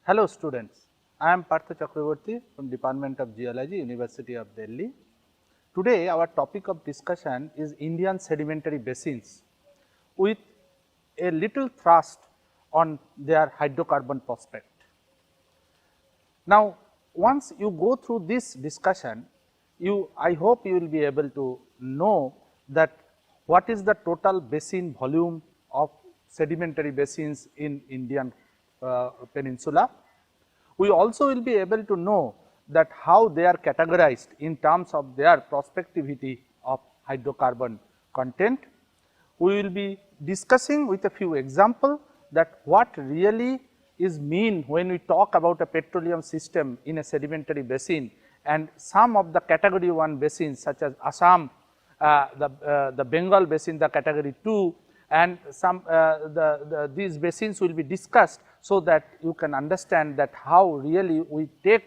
Hello students, I am Ckakraborty from Department of Geology, University of Delhi. Today our topic of discussion is Indian sedimentary basins with a little thrust on their hydrocarbon prospect. Now, once you go through this discussion, I hope you will be able to know that what is the total basin volume of sedimentary basins in Indian peninsula. We also will be able to know that how they are categorized in terms of their prospectivity of hydrocarbon content. We will be discussing with a few examples that what really is mean when we talk about a petroleum system in a sedimentary basin, and some of the category 1 basins such as Assam, the Bengal Basin, the category 2, and some these basins will be discussed, so that you can understand that how really we take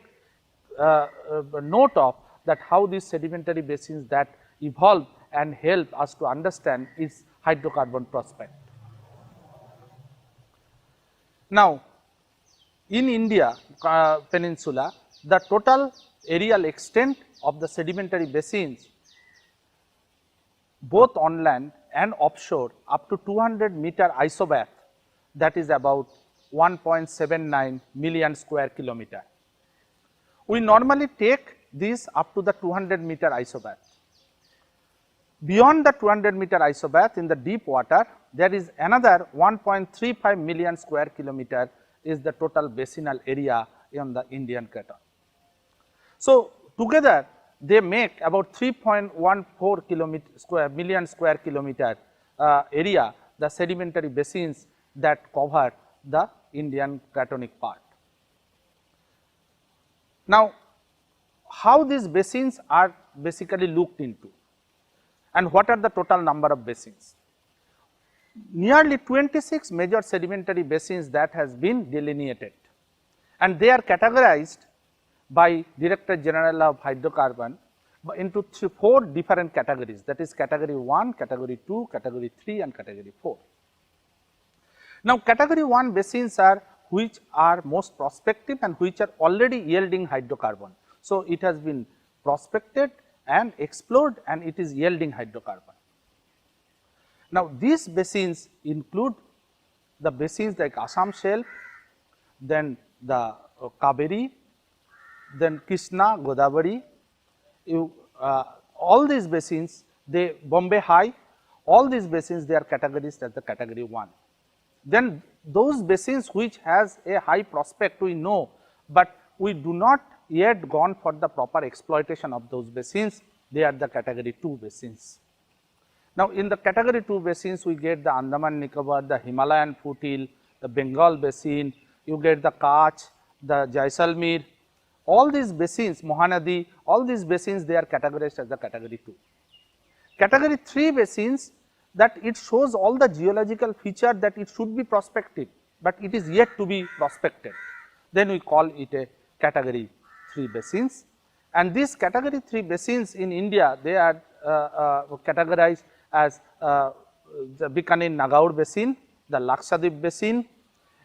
note of that how these sedimentary basins that evolve and help us to understand its hydrocarbon prospect. Now, in India peninsula, the total areal extent of the sedimentary basins both on land and offshore up to 200 meter isobath, that is about 1.79 million square kilometer. We normally take this up to the 200 meter isobath. Beyond the 200 meter isobath in the deep water, there is another 1.35 million square kilometer is the total basinal area in the Indian crater. So, together they make about 3.14 million square kilometer area, the sedimentary basins that cover the Indian cratonic part. Now, how these basins are basically looked into, and what are the total number of basins? Nearly 26 major sedimentary basins that has been delineated, and they are categorized by Director General of Hydrocarbon into 4 different categories, that is category 1, category 2, category 3 and category 4. Now, category 1 basins are which are most prospective and which are already yielding hydrocarbon. So, it has been prospected and explored and it is yielding hydrocarbon. Now, these basins include the basins like Assam Shelf, then the Cauvery, then Krishna, Godavari, all these basins, they Bombay High, all these basins they are categorized as the category 1. Then those basins which has a high prospect we know, but we do not yet gone for the proper exploitation of those basins, they are the category 2 basins. Now, in the category 2 basins we get the Andaman Nicobar, the Himalayan foothill, the Bengal Basin, you get the Kutch, the Jaisalmer, all these basins, Mahanadi, all these basins they are categorized as the category 2. Category 3 basins, that it shows all the geological feature that it should be prospective, but it is yet to be prospected, then we call it a category 3 basins. And these category 3 basins in India, they are categorized as the Bikaner-Nagaur Basin, the Lakshadweep Basin,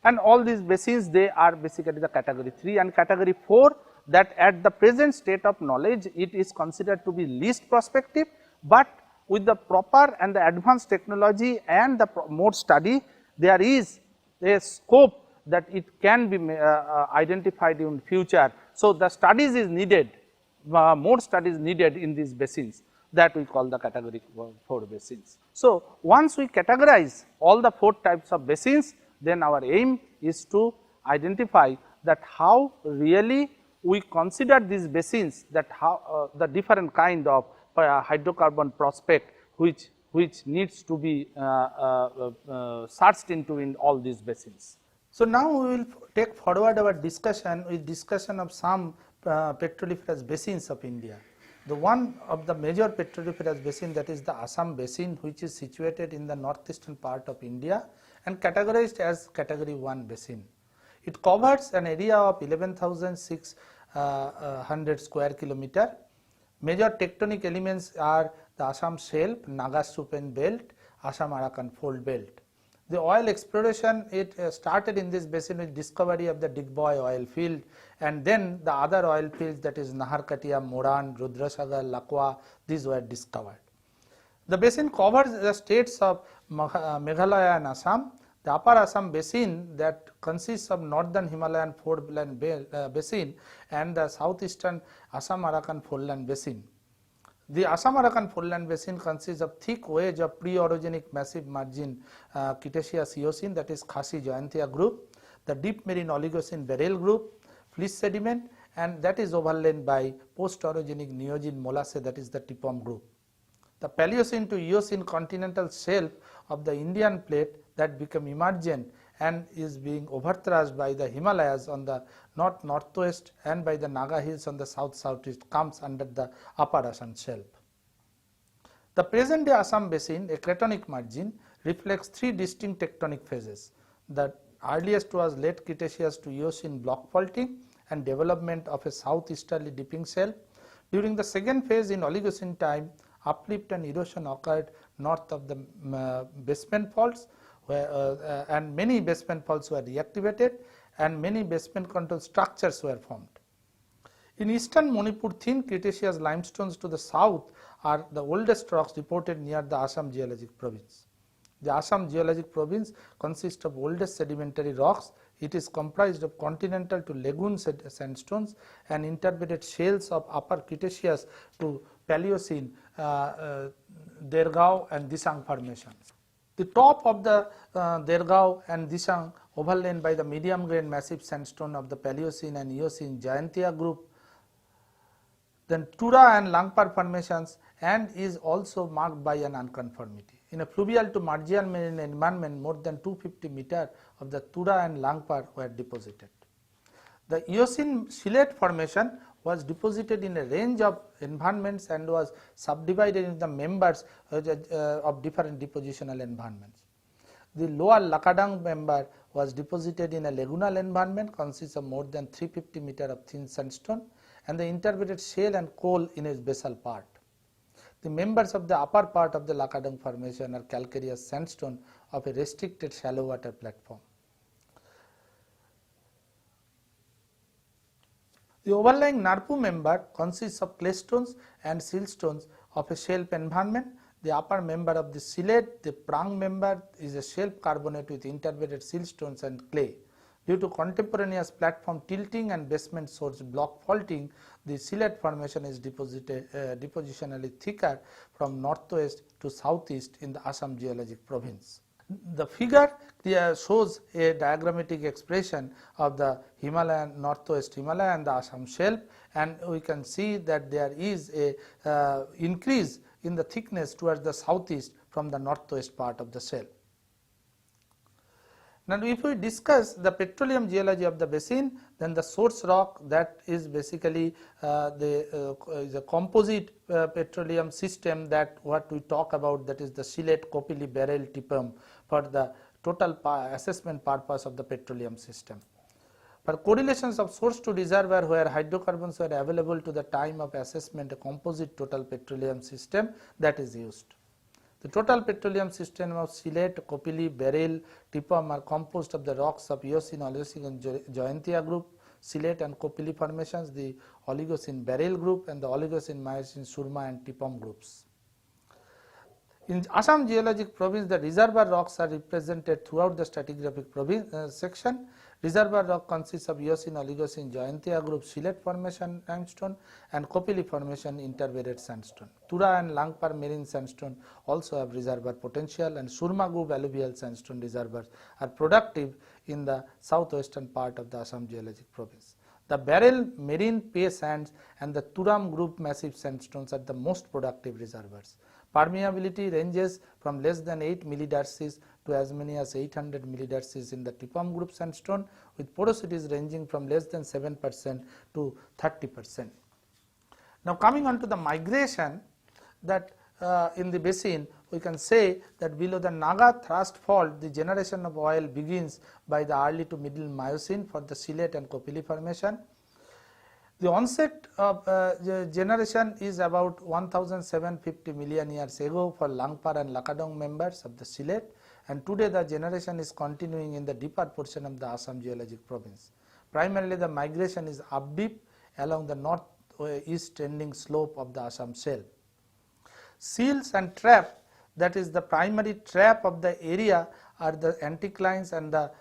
and all these basins they are basically the category 3 and category 4, that at the present state of knowledge it is considered to be least prospective, but with the proper and the advanced technology and the more study, there is a scope that it can be identified in future. So, the studies is needed, more studies needed in these basins, that we call the category 4 basins. So, once we categorize all the 4 types of basins, then our aim is to identify that how really we consider these basins, that how the different kind of hydrocarbon prospect which needs to be searched into in all these basins. So, now we will take forward our discussion with discussion of some petroliferous basins of India. The one of the major petroliferous basin, that is the Assam Basin, which is situated in the northeastern part of India and categorized as category 1 basin. It covers an area of 11,600 square kilometer. Major tectonic elements are the Assam Shelf, Naga Supen Belt, Assam Arakan Fold Belt. The oil exploration, it started in this basin with discovery of the Digboy oil field, and then the other oil fields, that is Naharkatia, Moran, Rudrasagar, Lakwa, these were discovered. The basin covers the states of Meghalaya and Assam. The upper Assam basin, that consists of northern Himalayan foreland basin and the southeastern Assam Arakan foreland basin. The Assam Arakan foreland basin consists of thick wedge of pre-orogenic massive margin Cretaceous Eocene, that is Khasi Jayantia group, the deep marine Oligocene Beryl group, fleece sediment, and that is overlain by post-orogenic Neogene Molasse, that is the Tipom group. The Paleocene to Eocene continental shelf of the Indian plate that become emergent and is being overthrust by the Himalayas on the northwest and by the Naga hills on the southeast comes under the upper Assam shelf. The present day Assam basin, a cratonic margin, reflects three distinct tectonic phases. The earliest was late Cretaceous to Eocene block faulting and development of a southeasterly dipping shelf. During the second phase in Oligocene time, uplift and erosion occurred north of the basement faults, where, and many basement faults were reactivated and many basement control structures were formed. In eastern Manipur, thin Cretaceous limestones to the south are the oldest rocks reported near the Assam Geologic Province. The Assam Geologic Province consists of oldest sedimentary rocks. It is comprised of continental to lagoon sandstones and interbedded shales of upper Cretaceous to Paleocene, Dergao and Disang formations. The top of the Dergao and Disang, overlain by the medium grain massive sandstone of the Paleocene and Eocene Jayantia group, then Tura and Langpar formations, and is also marked by an unconformity. In a fluvial to marginal marine environment, more than 250 meter of the Tura and Langpar were deposited. The Eocene Silate formation was deposited in a range of environments and was subdivided into the members of different depositional environments. The lower Lakadang member was deposited in a lagoonal environment, consists of more than 350 meter of thin sandstone, and the interbedded shale and coal in its basal part. The members of the upper part of the Lakadang formation are calcareous sandstone of a restricted shallow water platform. The overlying Narpu member consists of claystones and siltstones of a shelf environment. The upper member of the silate, the prang member, is a shelf carbonate with interbedded siltstones and clay. Due to contemporaneous platform tilting and basement source block faulting, the silate formation is depositionally thicker from northwest to southeast in the Assam Geologic Province. The figure shows a diagrammatic expression of the Himalayan, northwest Himalaya and the Assam shelf, and we can see that there is a increase in the thickness towards the southeast from the northwest part of the shelf. Now, if we discuss the petroleum geology of the basin, then the source rock, that is basically is a composite petroleum system, that what we talk about, that is the silate, Kopili, Beryl, Tipum, for the total assessment purpose of the petroleum system. For correlations of source to reservoir where hydrocarbons were available to the time of assessment, a composite total petroleum system that is used. The total petroleum system of silate, Kopili, Beryl, Tipum are composed of the rocks of Eocene, Oligocene and Jayantia group, silate and Kopili formations, the Oligocene Beryl group and the Oligocene Miocene Surma and Tipum groups. In Assam Geologic Province, the reservoir rocks are represented throughout the stratigraphic section. Reservoir rock consists of Eocene, Oligocene, Jayantia group, silate formation sandstone and Kopili formation interbedded sandstone. Tura and Langpar marine sandstone also have reservoir potential, and Surma group alluvial sandstone reservoirs are productive in the southwestern part of the Assam Geologic Province. The Beryl marine pay sands and the Turam group massive sandstones are the most productive reservoirs. Permeability ranges from less than 8 millidarcies to as many as 800 millidarcies in the Tipum group sandstone, with porosities ranging from less than 7% to 30%. Now, coming on to the migration, that in the basin, we can say that below the Naga thrust fault, the generation of oil begins by the early to middle Miocene for the silate and Kopili formation. The onset of generation is about 1750 million years ago for Langpar and Lakadong members of the silate, and today the generation is continuing in the deeper portion of the Assam geologic province. Primarily the migration is up deep along the north-east trending slope of the Assam Shale. Seals and trap, that is the primary trap of the area, are the anticlines and the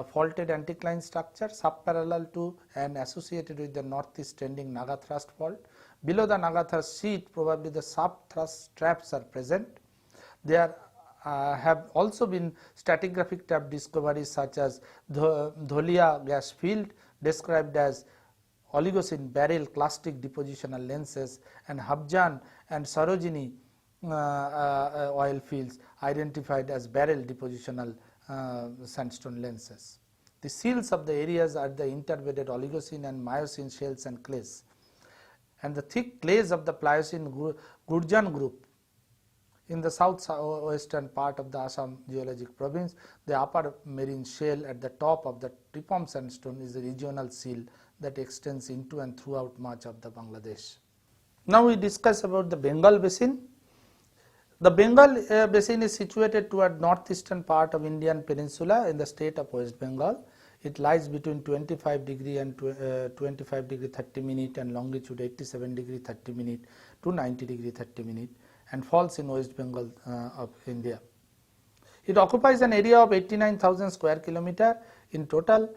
faulted anticline structure subparallel to and associated with the northeast trending Naga thrust fault. Below the Naga thrust sheet, probably the sub-thrust traps are present. There have also been stratigraphic trap discoveries such as the Dholia gas field, described as Oligocene barrel clastic depositional lenses, and Habjan and Sarojini oil fields identified as barrel depositional sandstone lenses. The seals of the areas are the interbedded Oligocene and Miocene shales and clays, and the thick clays of the Pliocene Gurjan group. In the south-western part of the Assam geologic province, the upper marine shale at the top of the Tripom sandstone is a regional seal that extends into and throughout much of the Bangladesh. Now we discuss about the Bengal Basin. The Bengal Basin is situated toward northeastern part of Indian peninsula in the state of West Bengal. It lies between 25 degree and 25 degree 30 minute and longitude 87 degree 30 minute to 90 degree 30 minute, and falls in West Bengal of India. It occupies an area of 89,000 square kilometer in total,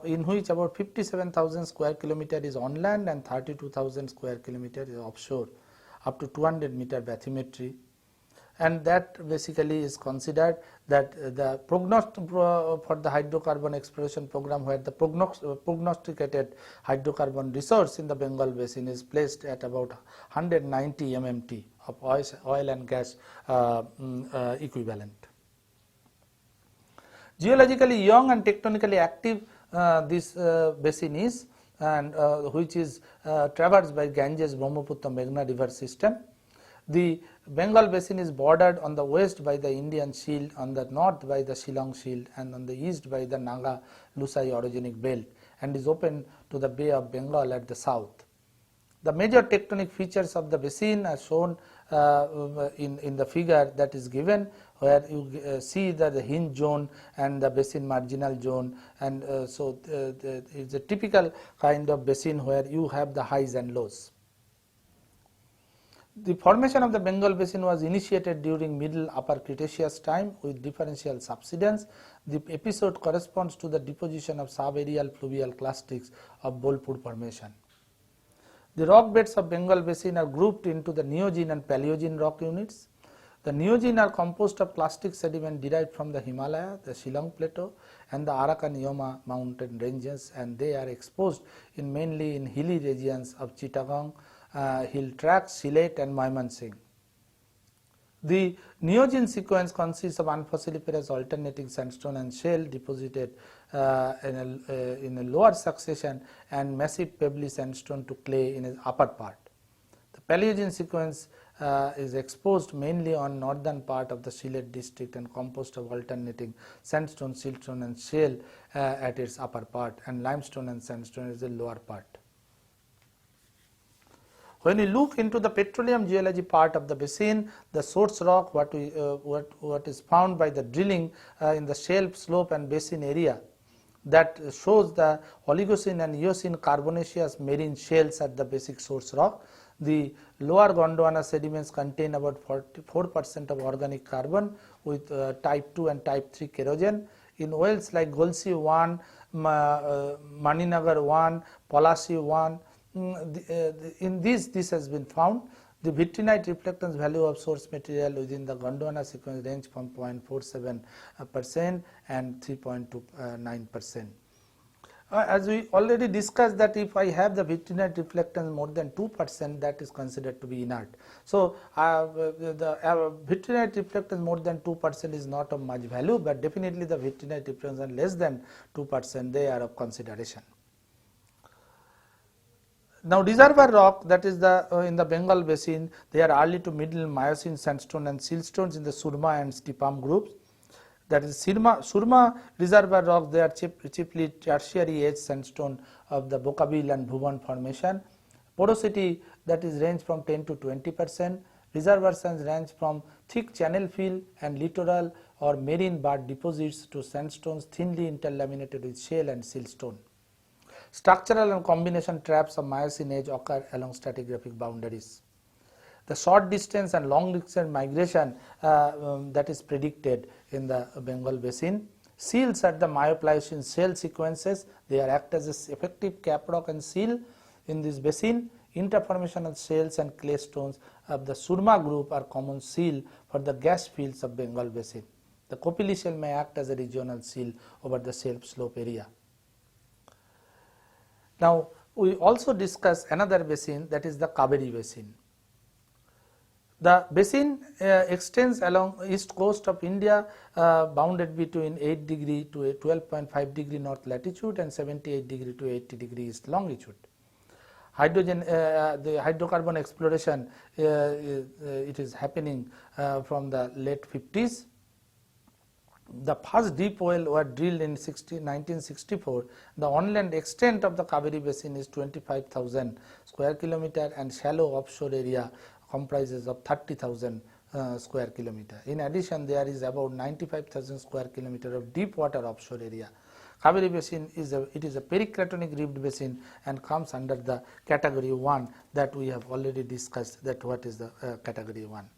in which about 57,000 square kilometer is on land and 32,000 square kilometer is offshore, up to 200 meter bathymetry. And that basically is considered that the prognostic for the hydrocarbon exploration program, where the prognosticated hydrocarbon resource in the Bengal Basin is placed at about 190 MMT of oil and gas equivalent. Geologically young and tectonically active this basin is, and which is traversed by Ganges, Brahmaputra, Meghna river system. The Bengal Basin is bordered on the west by the Indian Shield, on the north by the Shillong Shield, and on the east by the Naga Lusai orogenic belt, and is open to the Bay of Bengal at the south. The major tectonic features of the basin are shown in the figure that is given, where you see that the hinge zone and the basin marginal zone, and so it is a typical kind of basin where you have the highs and lows. The formation of the Bengal Basin was initiated during Middle Upper Cretaceous time with differential subsidence. The episode corresponds to the deposition of subaerial fluvial clastics of Bolpur Formation. The rock beds of Bengal Basin are grouped into the Neogene and Paleogene rock units. The Neogene are composed of clastic sediment derived from the Himalaya, the Shillong Plateau, and the Arakan-Yoma mountain ranges, and they are exposed mainly in hilly regions of Chittagong, hill tracts, Sylhet and Mymensingh. The Neogene sequence consists of unfossiliferous alternating sandstone and shale deposited in a lower succession, and massive pebbly sandstone to clay in its upper part. The Paleogene sequence is exposed mainly on northern part of the Sylhet district and composed of alternating sandstone, siltstone and shale at its upper part, and limestone and sandstone is the lower part. When we look into the petroleum geology part of the basin, the source rock, what is found by the drilling in the shale slope and basin area, that shows the Oligocene and Eocene carbonaceous marine shales at the basic source rock. The lower Gondwana sediments contain about 44% of organic carbon with type 2 and type 3 kerogen. In wells like Golsi 1, Maninagar 1, Palasi 1, in this has been found. The vitrinite reflectance value of source material within the Gondwana sequence range from 0.47% and 3.29%. As we already discussed, that if I have the vitrinite reflectance more than 2%, that is considered to be inert. So the vitrinite reflectance more than 2% is not of much value, but definitely the vitrinite reflectance less than 2%, they are of consideration. Now reservoir rock, that is the in the Bengal Basin, they are early to middle Miocene sandstone and siltstones in the Surma and Stipam groups. That is Surma reservoir rock, they are chiefly tertiary age sandstone of the Bokabille and Bhuvan formation. Porosity, that is range from 10 to 20%. Reservoir sands range from thick channel fill and littoral or marine barred deposits to sandstones thinly interlaminated with shale and siltstone. Structural and combination traps of Miocene age occur along stratigraphic boundaries. The short distance and long distance migration that is predicted in the Bengal Basin. Seals at the Myo-Pliocene shale sequences, they are act as a effective cap rock and seal in this basin. Interformational shales and clay stones of the Surma group are common seal for the gas fields of Bengal Basin. The Kopili shale may act as a regional seal over the shelf slope area. Now, we also discuss another basin, that is the Cauvery Basin. The basin extends along east coast of India, bounded between 8 degree to 12.5 degree north latitude and 78 degree to 80 degree east longitude. The hydrocarbon exploration it is happening from the late 50s. The first deep well were drilled in 1964. The on-land extent of the Cauvery Basin is 25,000 square kilometer and shallow offshore area comprises of 30,000 square kilometer. In addition, there is about 95,000 square kilometer of deep water offshore area. Cauvery Basin is a pericratonic rift basin and comes under the category 1 that we have already discussed, that what is the category 1.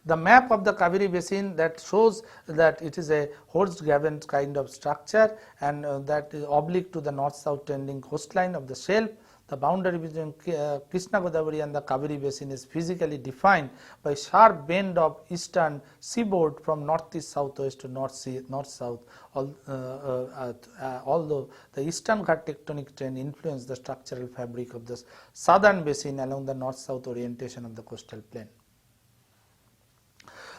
The map of the Cauvery Basin that shows that it is a horse graben kind of structure and that is oblique to the north-south trending coastline of the shelf. The boundary between Ckakraborty and the Cauvery Basin is physically defined by sharp bend of eastern seaboard from northeast southwest to north-south, although the eastern Ghat tectonic trend influenced the structural fabric of the southern basin along the north-south orientation of the coastal plain.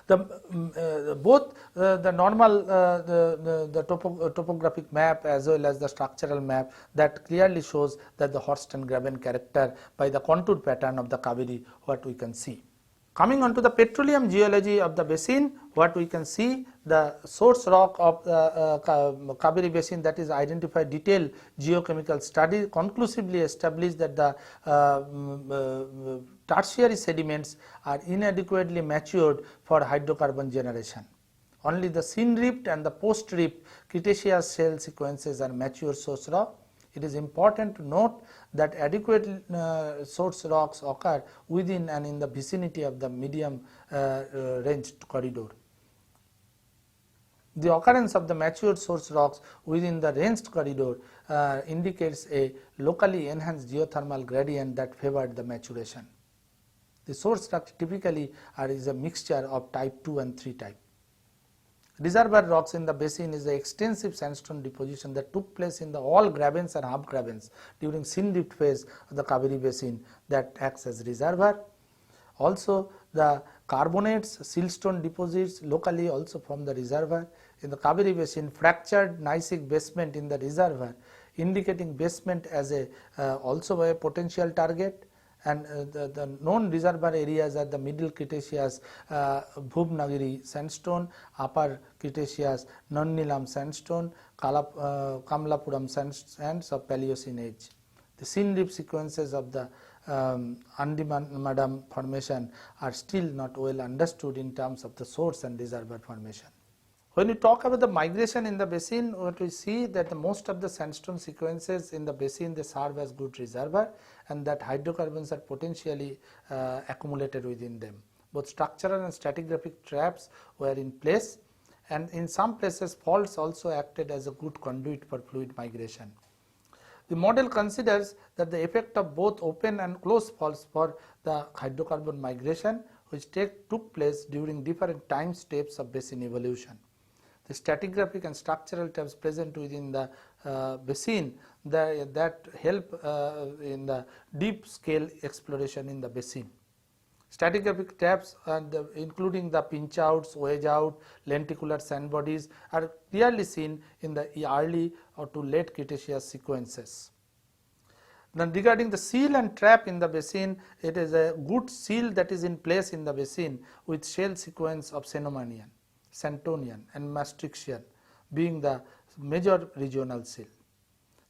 Both the normal topographic map as well as the structural map that clearly shows that the horst and graben character by the contour pattern of the Cauvery, what we can see. Coming on to the petroleum geology of the basin, what we can see, the source rock of the Cauvery Basin, that is identified detailed geochemical study conclusively established that the tertiary sediments are inadequately matured for hydrocarbon generation. Only the syn-rift and the post-rift Cretaceous shale sequences are mature source rock. It is important to note that adequate source rocks occur within and in the vicinity of the medium ranged corridor. The occurrence of the mature source rocks within the ranged corridor indicates a locally enhanced geothermal gradient that favored the maturation. The source rocks typically is a mixture of type 2 and 3 type. Reservoir rocks in the basin is the extensive sandstone deposition that took place in the all grabens and half grabens during syn-rift phase of the Cauvery Basin that acts as reservoir. Also, the carbonates, siltstone deposits locally also from the reservoir. In the Cauvery Basin, fractured gneissic basement in the reservoir, indicating basement as a also a potential target. And the known reservoir areas are the middle Cretaceous Bhuvnagiri sandstone, upper Cretaceous Nannilam sandstone, Kamlapuram sands of Paleocene age. The syn-rift sequences of the Andimadam formation are still not well understood in terms of the source and reservoir formation. When we talk about the migration in the basin, what we see that the most of the sandstone sequences in the basin, they serve as good reservoir and that hydrocarbons are potentially accumulated within them. Both structural and stratigraphic traps were in place, and in some places faults also acted as a good conduit for fluid migration. The model considers that the effect of both open and closed faults for the hydrocarbon migration which took place during different time steps of basin evolution. The stratigraphic and structural traps present within the basin that help in the deep scale exploration in the basin. Stratigraphic traps including the pinch outs, wedge out, lenticular sand bodies are clearly seen in the early or to late Cretaceous sequences. Then regarding the seal and trap in the basin, it is a good seal that is in place in the basin with shale sequence of Cenomanian, Santonian and Maastrichtian being the major regional seal.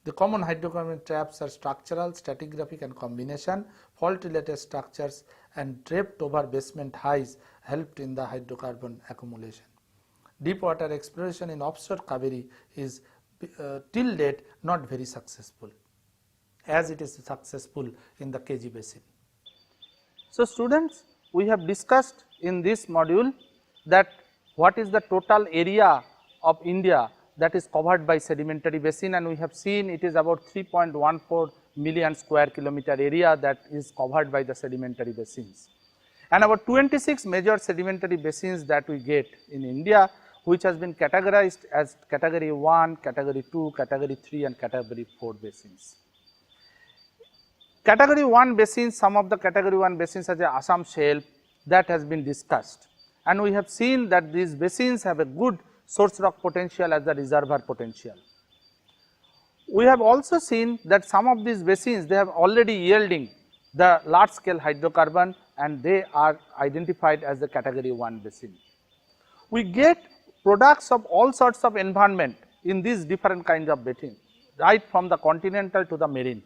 The common hydrocarbon traps are structural, stratigraphic and combination. Fault related structures and draped over basement highs helped in the hydrocarbon accumulation. deep water exploration in offshore Kaveri is till date not very successful, as it is successful in the KG basin. So, students, we have discussed in this module that what is the total area of India that is covered by sedimentary basin, and we have seen it is about 3.14 million square kilometer area that is covered by the sedimentary basins. And about 26 major sedimentary basins that we get in India, which has been categorized as category 1, category 2, category 3 and category 4 basins. Category 1 basins, some of the category 1 basins such as Assam Shelf, that has been discussed, and we have seen that these basins have a good source rock potential as the reservoir potential. We have also seen that some of these basins, they have already yielding the large scale hydrocarbon, and they are identified as the category 1 basin. We get products of all sorts of environment in these different kinds of basins, right from the continental to the marine.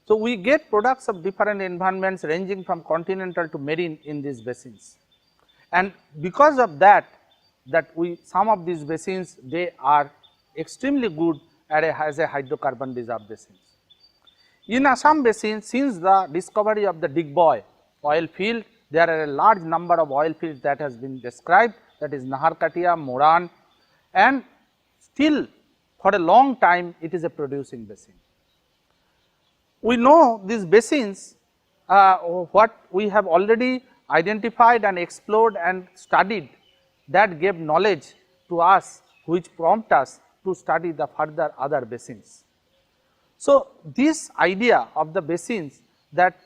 So, we get products of different environments ranging from continental to marine in these basins, and because of that some of these basins, they are extremely good as a hydrocarbon reserve basins. In Assam Basin, since the discovery of the Digboy oil field, there are a large number of oil fields that has been described, that is Naharkatia, Moran, and still for a long time it is a producing basin. We know these basins, what we have already identified and explored and studied, that gave knowledge to us, which prompt us to study the further other basins. So, this idea of the basins, that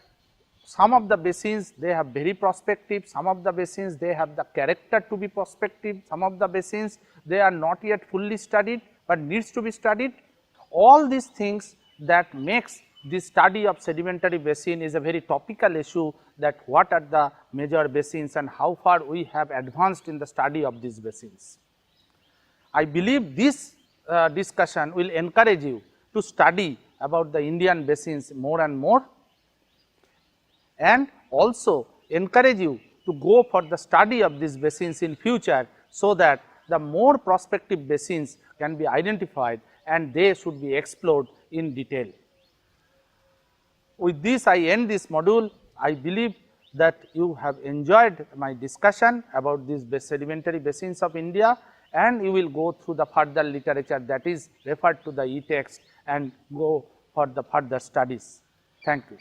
some of the basins they have very prospective, some of the basins they have the character to be prospective, some of the basins they are not yet fully studied, but needs to be studied. All these things that makes the study of sedimentary basin is a very topical issue, that what are the major basins and how far we have advanced in the study of these basins. I believe this discussion will encourage you to study about the Indian basins more and more, and also encourage you to go for the study of these basins in future, so that the more prospective basins can be identified and they should be explored in detail. With this, I end this module. I believe that you have enjoyed my discussion about these sedimentary basins of India, and you will go through the further literature that is referred to the e-text and go for the further studies. Thank you.